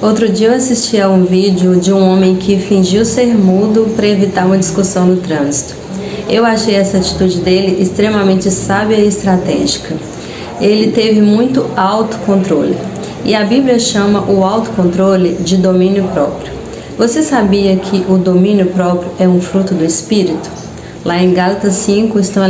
Outro dia eu assisti a um vídeo de um homem que fingiu ser mudo para evitar uma discussão no trânsito. Eu achei essa atitude dele extremamente sábia e estratégica. Ele teve muito autocontrole. E a Bíblia chama o autocontrole de domínio próprio. Você sabia que o domínio próprio é um fruto do Espírito? Lá em Gálatas 5 estão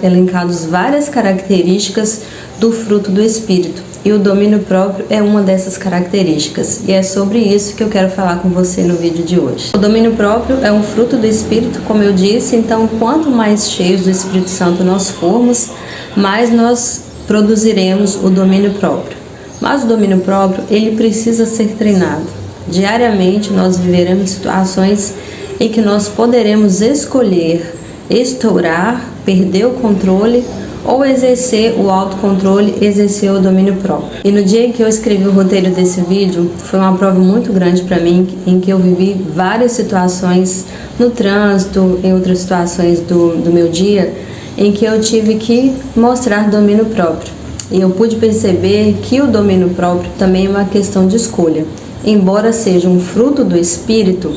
elencadas várias características do fruto do Espírito. E o domínio próprio é uma dessas características. E é sobre isso que eu quero falar com você no vídeo de hoje. O domínio próprio é um fruto do Espírito, como eu disse. Então, quanto mais cheios do Espírito Santo nós formos, mais nós produziremos o domínio próprio. Mas o domínio próprio, ele precisa ser treinado. Diariamente nós viveremos situações em que nós poderemos escolher estourar, perder o controle ou exercer o autocontrole, exercer o domínio próprio. E no dia em que eu escrevi o roteiro desse vídeo, foi uma prova muito grande para mim, em que eu vivi várias situações no trânsito, em outras situações do meu dia, em que eu tive que mostrar domínio próprio. E eu pude perceber que o domínio próprio também é uma questão de escolha. Embora seja um fruto do Espírito,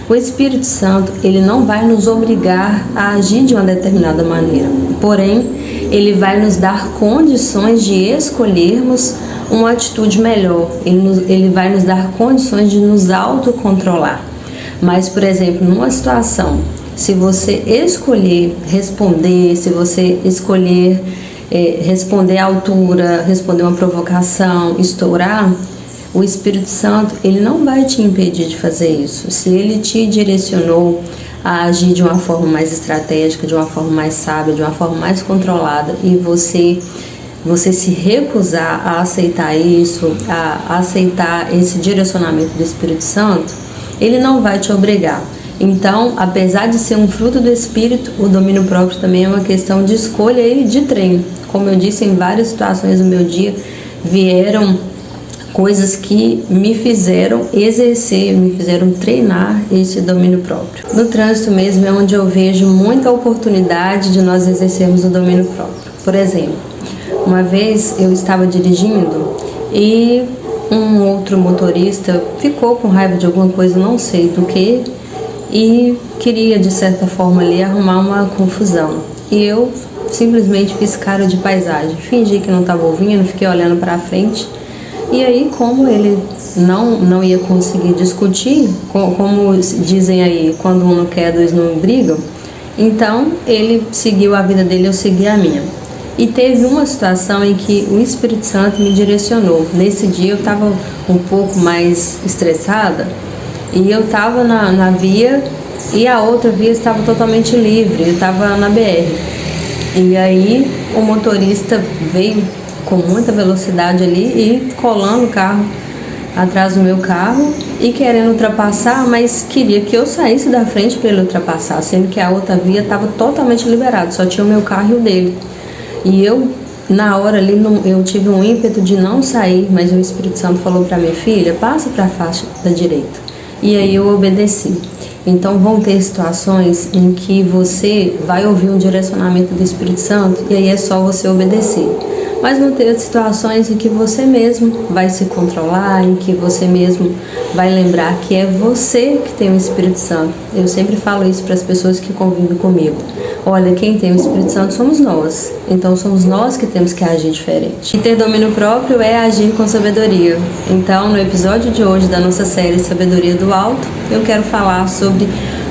o Espírito Santo, ele não vai nos obrigar a agir de uma determinada maneira. Porém, ele vai nos dar condições de escolhermos uma atitude melhor. Ele vai nos dar condições de nos autocontrolar. Mas, por exemplo, numa situação, se você escolher responder, se você escolher responder à altura, responder uma provocação, estourar, o Espírito Santo, ele não vai te impedir de fazer isso. Se ele te direcionou a agir de uma forma mais estratégica, de uma forma mais sábia, de uma forma mais controlada, e você se recusar a aceitar isso, a aceitar esse direcionamento do Espírito Santo, ele não vai te obrigar. Então, apesar de ser um fruto do Espírito, o domínio próprio também é uma questão de escolha e de treino. Como eu disse, em várias situações do meu dia vieram coisas que me fizeram exercer, me fizeram treinar esse domínio próprio. No trânsito mesmo é onde eu vejo muita oportunidade de nós exercermos o domínio próprio. Por exemplo, uma vez eu estava dirigindo e um outro motorista ficou com raiva de alguma coisa, não sei do que, e queria de certa forma ali arrumar uma confusão. E eu simplesmente fiz cara de paisagem, fingi que não estava ouvindo, fiquei olhando para frente. E aí, como ele não ia conseguir discutir, como dizem aí, quando um não quer, dois não brigam, então ele seguiu a vida dele, eu segui a minha. E teve uma situação em que o Espírito Santo me direcionou. Nesse dia eu estava um pouco mais estressada e eu estava na via e a outra via estava totalmente livre, eu estava na BR. E aí o motorista veio com muita velocidade ali e colando o carro atrás do meu carro e querendo ultrapassar, mas queria que eu saísse da frente para ele ultrapassar, sendo que a outra via estava totalmente liberada, só tinha o meu carro e o dele. E eu, na hora ali, eu tive um ímpeto de não sair, mas o Espírito Santo falou para minha filha, passa para a faixa da direita. E aí eu obedeci. Então vão ter situações em que você vai ouvir um direcionamento do Espírito Santo e aí é só você obedecer. Mas vão ter situações em que você mesmo vai se controlar, em que você mesmo vai lembrar que é você que tem o Espírito Santo. Eu sempre falo isso para as pessoas que convivem comigo. Olha, quem tem o Espírito Santo somos nós. Então somos nós que temos que agir diferente. E ter domínio próprio é agir com sabedoria. Então, no episódio de hoje da nossa série Sabedoria do Alto, eu quero falar sobre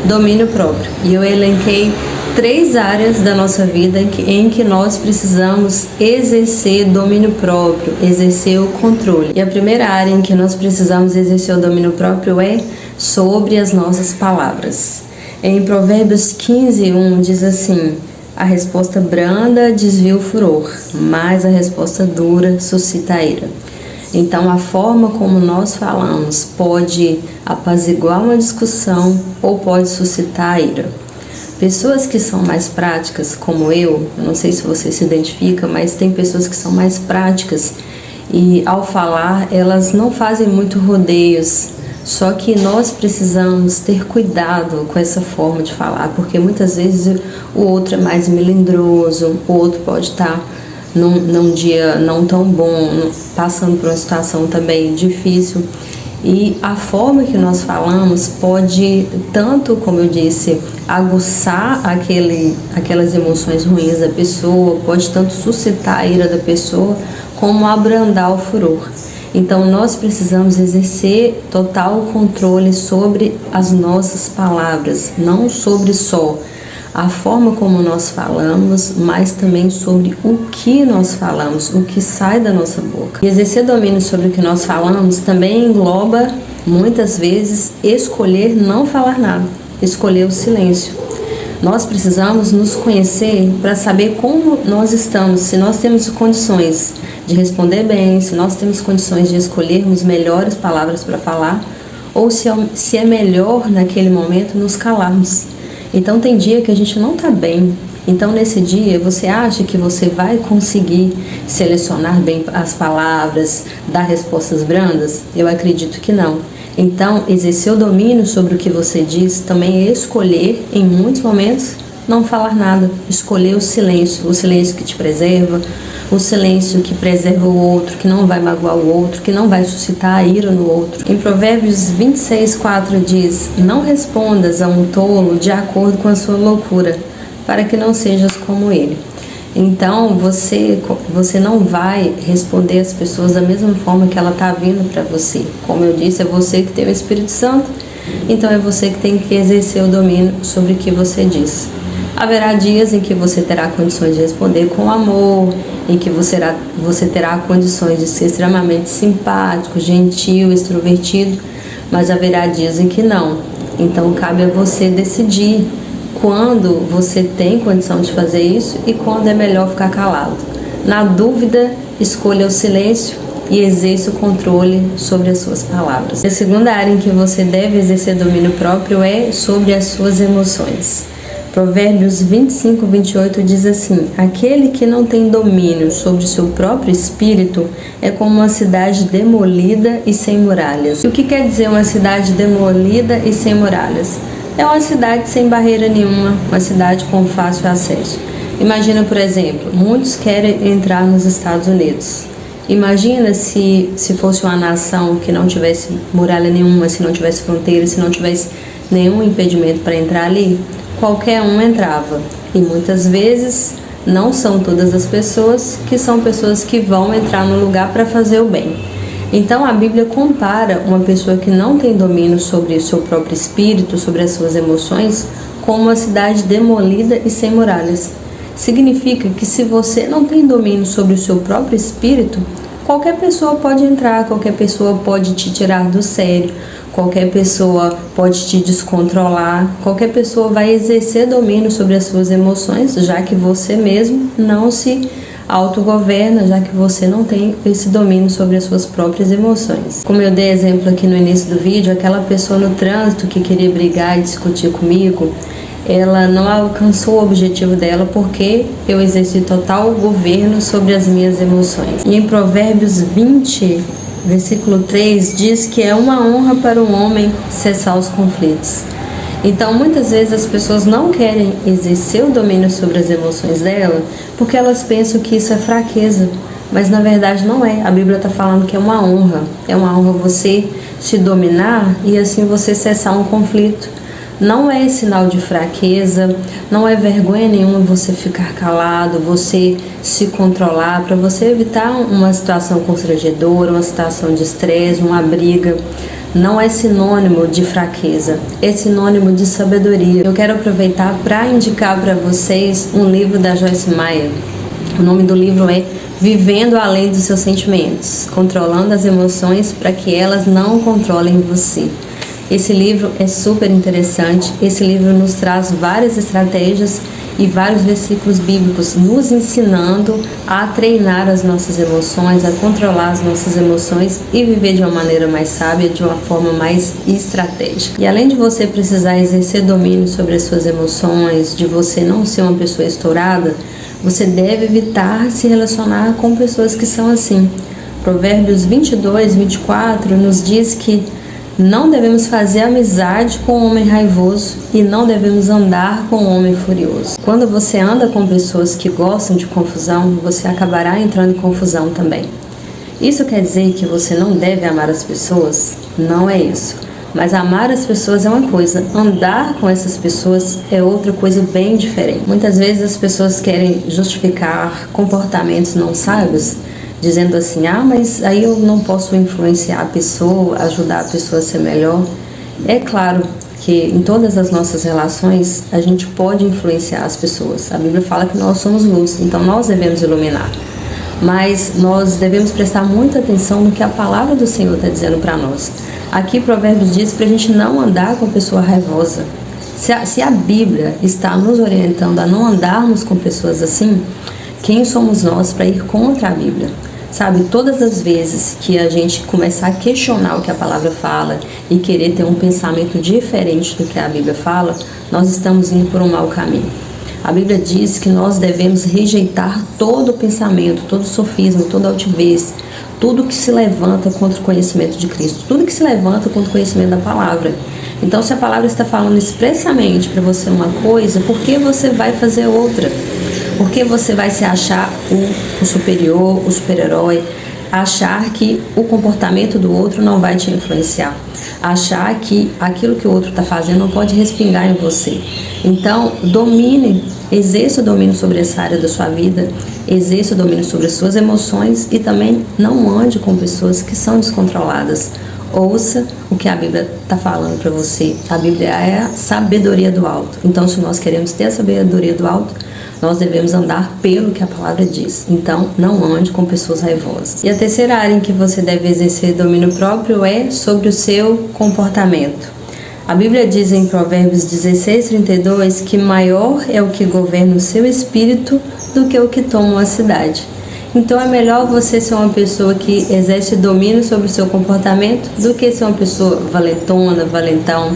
domínio próprio. E eu elenquei 3 áreas da nossa vida em que nós precisamos exercer domínio próprio, exercer o controle. E a primeira área em que nós precisamos exercer o domínio próprio é sobre as nossas palavras. Em Provérbios 15:1 diz assim: a resposta branda desvia o furor, mas a resposta dura suscita a ira. Então, a forma como nós falamos pode apaziguar uma discussão ou pode suscitar a ira. Pessoas que são mais práticas, como eu não sei se você se identifica, mas tem pessoas que são mais práticas e ao falar elas não fazem muito rodeios. Só que nós precisamos ter cuidado com essa forma de falar, porque muitas vezes o outro é mais melindroso, o outro pode estar num dia não tão bom, passando por uma situação também difícil. E a forma que nós falamos pode tanto, como eu disse, aguçar aquelas emoções ruins da pessoa, pode tanto suscitar a ira da pessoa, como abrandar o furor. Então nós precisamos exercer total controle sobre as nossas palavras, não sobre só a forma como nós falamos, mas também sobre o que nós falamos, o que sai da nossa boca. E exercer domínio sobre o que nós falamos também engloba, muitas vezes, escolher não falar nada, escolher o silêncio. Nós precisamos nos conhecer para saber como nós estamos, se nós temos condições de responder bem, se nós temos condições de escolhermos melhores palavras para falar, ou se é melhor naquele momento nos calarmos. Então tem dia que a gente não está bem. Então nesse dia você acha que você vai conseguir selecionar bem as palavras, dar respostas brandas? Eu acredito que não. Então exercer o domínio sobre o que você diz também é escolher em muitos momentos não falar nada, escolher o silêncio que te preserva, o silêncio que preserva o outro, que não vai magoar o outro, que não vai suscitar a ira no outro. Em Provérbios 26:4 diz: não respondas a um tolo de acordo com a sua loucura, para que não sejas como ele. Então você não vai responder as pessoas da mesma forma que ela está vindo para você. Como eu disse, é você que tem o Espírito Santo, então é você que tem que exercer o domínio sobre o que você diz. Haverá dias em que você terá condições de responder com amor, em que você terá condições de ser extremamente simpático, gentil, extrovertido, mas haverá dias em que não. Então cabe a você decidir quando você tem condição de fazer isso e quando é melhor ficar calado. Na dúvida, escolha o silêncio e exerça o controle sobre as suas palavras. A segunda área em que você deve exercer domínio próprio é sobre as suas emoções. Provérbios 25:28 diz assim: aquele que não tem domínio sobre o seu próprio espírito é como uma cidade demolida e sem muralhas. E o que quer dizer uma cidade demolida e sem muralhas? É uma cidade sem barreira nenhuma, uma cidade com fácil acesso. Imagina, por exemplo, muitos querem entrar nos Estados Unidos. Imagina se fosse uma nação que não tivesse muralha nenhuma, se não tivesse fronteira, se não tivesse nenhum impedimento para entrar ali. Qualquer um entrava, e muitas vezes não são todas as pessoas que são pessoas que vão entrar no lugar para fazer o bem. Então a Bíblia compara uma pessoa que não tem domínio sobre o seu próprio espírito, sobre as suas emoções, com uma cidade demolida e sem muralhas. Significa que se você não tem domínio sobre o seu próprio espírito, qualquer pessoa pode entrar, qualquer pessoa pode te tirar do sério, qualquer pessoa pode te descontrolar, qualquer pessoa vai exercer domínio sobre as suas emoções, já que você mesmo não se autogoverna, já que você não tem esse domínio sobre as suas próprias emoções. Como eu dei exemplo aqui no início do vídeo, aquela pessoa no trânsito que queria brigar e discutir comigo, ela não alcançou o objetivo dela porque eu exerci total governo sobre as minhas emoções. E em Provérbios 20, versículo 3, diz que é uma honra para um homem cessar os conflitos. Então, muitas vezes as pessoas não querem exercer o domínio sobre as emoções dela porque elas pensam que isso é fraqueza, mas na verdade não é. A Bíblia está falando que é uma honra. É uma honra você se dominar e assim você cessar um conflito. Não é sinal de fraqueza, não é vergonha nenhuma você ficar calado, você se controlar para você evitar uma situação constrangedora, uma situação de estresse, uma briga. Não é sinônimo de fraqueza, é sinônimo de sabedoria. Eu quero aproveitar para indicar para vocês um livro da Joyce Meyer. O nome do livro é Vivendo Além dos Seus Sentimentos, controlando as emoções para que elas não controlem você. Esse livro é super interessante. Esse livro nos traz várias estratégias e vários versículos bíblicos nos ensinando a treinar as nossas emoções, a controlar as nossas emoções e viver de uma maneira mais sábia, de uma forma mais estratégica. E além de você precisar exercer domínio sobre as suas emoções, de você não ser uma pessoa estourada, você deve evitar se relacionar com pessoas que são assim. Provérbios 22:24 nos diz que não devemos fazer amizade com um homem raivoso e não devemos andar com um homem furioso. Quando você anda com pessoas que gostam de confusão, você acabará entrando em confusão também. Isso quer dizer que você não deve amar as pessoas? Não é isso. Mas amar as pessoas é uma coisa, andar com essas pessoas é outra coisa bem diferente. Muitas vezes as pessoas querem justificar comportamentos não sábios, dizendo assim, mas aí eu não posso influenciar a pessoa, ajudar a pessoa a ser melhor. É claro que em todas as nossas relações a gente pode influenciar as pessoas. A Bíblia fala que nós somos luz, então nós devemos iluminar. Mas nós devemos prestar muita atenção no que a palavra do Senhor está dizendo para nós. Aqui Provérbios diz para a gente não andar com pessoa raivosa. Se a Bíblia está nos orientando a não andarmos com pessoas assim, quem somos nós para ir contra a Bíblia? Sabe, todas as vezes que a gente começar a questionar o que a palavra fala e querer ter um pensamento diferente do que a Bíblia fala, nós estamos indo por um mau caminho. A Bíblia diz que nós devemos rejeitar todo pensamento, todo sofisma, toda altivez, tudo que se levanta contra o conhecimento de Cristo, tudo que se levanta contra o conhecimento da palavra. Então, se a palavra está falando expressamente para você uma coisa, por que você vai fazer outra? Por que você vai se achar o superior, o super-herói? Achar que o comportamento do outro não vai te influenciar. Achar que aquilo que o outro está fazendo não pode respingar em você. Então, exerça o domínio sobre essa área da sua vida, exerça o domínio sobre as suas emoções e também não ande com pessoas que são descontroladas. Ouça o que a Bíblia está falando para você. A Bíblia é a sabedoria do alto. Então, se nós queremos ter a sabedoria do alto, nós devemos andar pelo que a palavra diz. Então, não ande com pessoas raivosas. E a terceira área em que você deve exercer domínio próprio é sobre o seu comportamento. A Bíblia diz em Provérbios 16:32 que maior é o que governa o seu espírito do que o que toma uma cidade. Então é melhor você ser uma pessoa que exerce domínio sobre o seu comportamento do que ser uma pessoa valentona, valentão.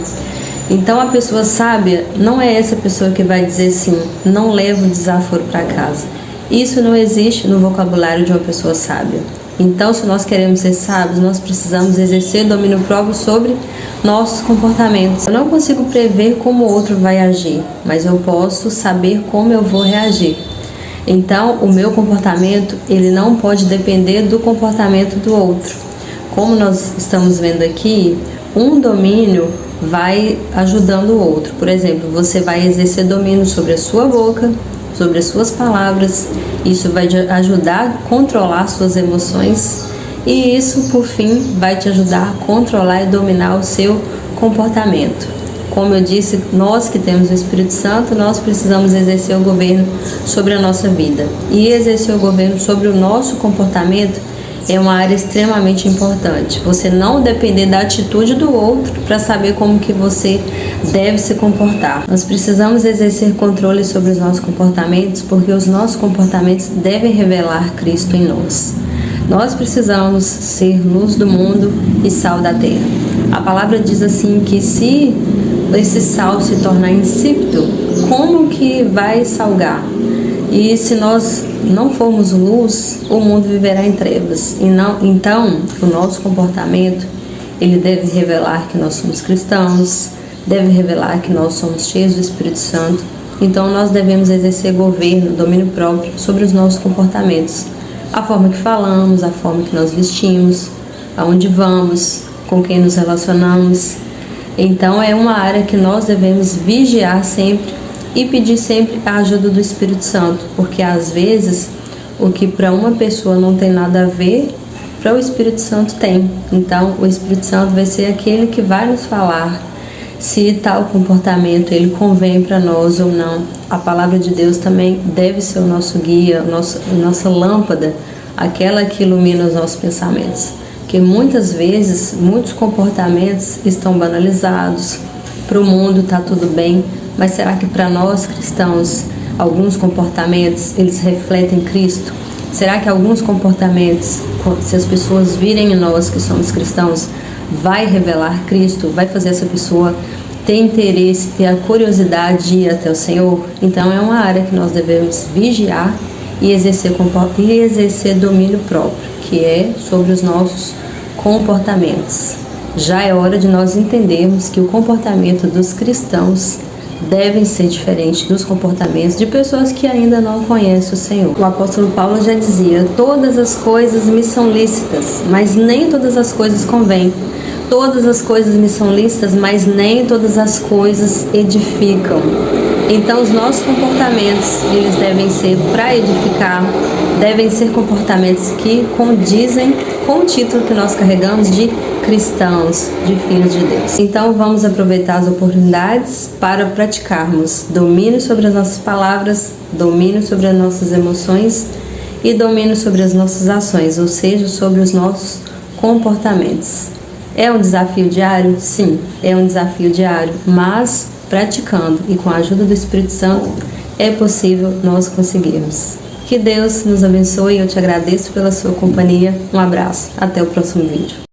Então a pessoa sábia não é essa pessoa que vai dizer assim, não leva o desaforo para casa. Isso não existe no vocabulário de uma pessoa sábia. Então, se nós queremos ser sábios, nós precisamos exercer domínio próprio sobre nossos comportamentos. Eu não consigo prever como o outro vai agir, mas eu posso saber como eu vou reagir. Então, o meu comportamento, ele não pode depender do comportamento do outro. Como nós estamos vendo aqui, um domínio vai ajudando o outro. Por exemplo, você vai exercer domínio sobre a sua boca, sobre as suas palavras. Isso vai te ajudar a controlar suas emoções e isso, por fim, vai te ajudar a controlar e dominar o seu comportamento. Como eu disse, nós que temos o Espírito Santo, nós precisamos exercer o governo sobre a nossa vida. E exercer o governo sobre o nosso comportamento é uma área extremamente importante. Você não depender da atitude do outro para saber como que você deve se comportar. Nós precisamos exercer controle sobre os nossos comportamentos, porque os nossos comportamentos devem revelar Cristo em nós. Nós precisamos ser luz do mundo e sal da terra. A palavra diz assim que se esse sal se tornar insípido, como que vai salgar? E se nós não formos luz, o mundo viverá em trevas. Então, o nosso comportamento, ele deve revelar que nós somos cristãos, deve revelar que nós somos cheios do Espírito Santo. Então, nós devemos exercer governo, domínio próprio sobre os nossos comportamentos. A forma que falamos, a forma que nós vestimos, aonde vamos, com quem nos relacionamos. Então, é uma área que nós devemos vigiar sempre e pedir sempre a ajuda do Espírito Santo, porque às vezes o que para uma pessoa não tem nada a ver, para o Espírito Santo tem. Então o Espírito Santo vai ser aquele que vai nos falar se tal comportamento ele convém para nós ou não. A palavra de Deus também deve ser o nosso guia, nossa lâmpada, aquela que ilumina os nossos pensamentos. Porque muitas vezes, muitos comportamentos estão banalizados, para o mundo está tudo bem, mas será que para nós cristãos, alguns comportamentos, eles refletem Cristo? Será que alguns comportamentos, se as pessoas virem em nós que somos cristãos, vai revelar Cristo? Vai fazer essa pessoa ter interesse, ter a curiosidade de ir até o Senhor? Então é uma área que nós devemos vigiar e exercer domínio próprio, que é sobre os nossos comportamentos. Já é hora de nós entendermos que o comportamento dos cristãos devem ser diferentes dos comportamentos de pessoas que ainda não conhecem o Senhor. O apóstolo Paulo já dizia: todas as coisas me são lícitas, mas nem todas as coisas convêm. Todas as coisas me são lícitas, mas nem todas as coisas edificam. Então, os nossos comportamentos, eles devem ser para edificar, devem ser comportamentos que condizem com o título que nós carregamos de cristãos, de filhos de Deus. Então, vamos aproveitar as oportunidades para praticarmos domínio sobre as nossas palavras, domínio sobre as nossas emoções e domínio sobre as nossas ações, ou seja, sobre os nossos comportamentos. É um desafio diário? Sim, é um desafio diário, mas praticando e com a ajuda do Espírito Santo é possível nós conseguirmos. Que Deus nos abençoe e eu te agradeço pela sua companhia. Um abraço, até o próximo vídeo.